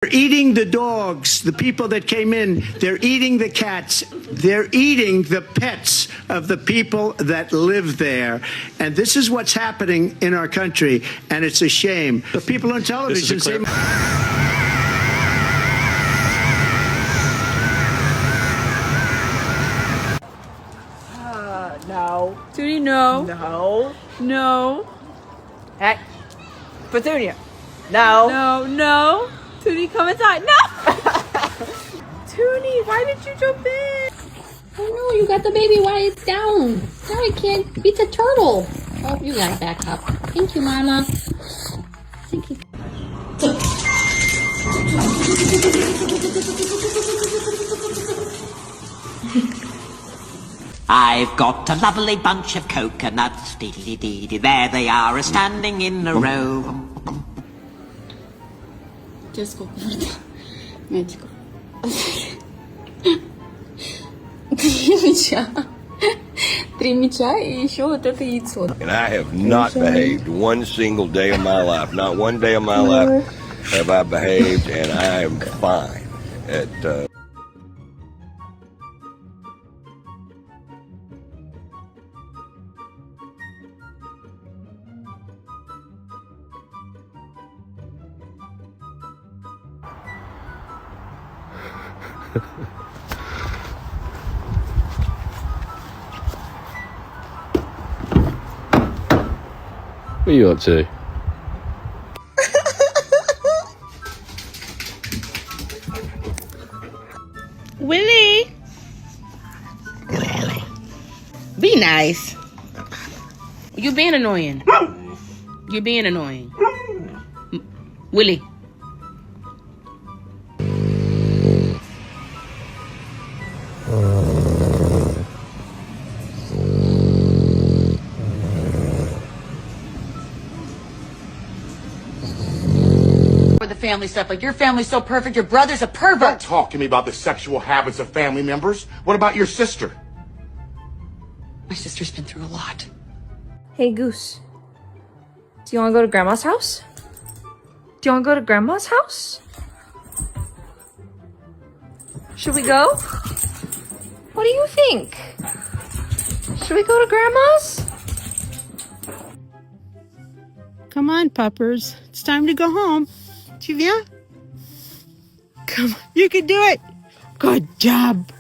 They're eating the dogs, the people that came in. They're eating the cats. They're eating the pets of the people that live there. And this is what's happening in our country, and it's a shame. The people on television say... No. Tootie, no. No. No. Hey, Petunia. No. No, no. Tootie, come inside. No! Tootie, why did you jump in? Oh no, you got the baby while it's down. Now I can't beat the turtle. Oh, you got it back up. Thank you, Mama. Thank you. I've got a lovely bunch of coconuts, dee-dee-dee-dee, there they are, a-standing in a row. Just Magical. Три мяча и еще вот это яйцо. And I have not behaved one single day of my life. Not one day of my life have I behaved, and I am fine at... What are you up to? Willie! Be nice. You're being annoying. You're being annoying. Willie. The family stuff, like your family's so perfect, your brother's a pervert. Don't talk to me about the sexual habits of family members. What about your sister? My sister's been through a lot. Hey, Goose. Do you want to go to Grandma's house? Do you want to go to Grandma's house? Should we go? What do you think? Should we go to Grandma's? Come on, puppers. It's time to go home. Tu viens? Come on. You can do it. Good job.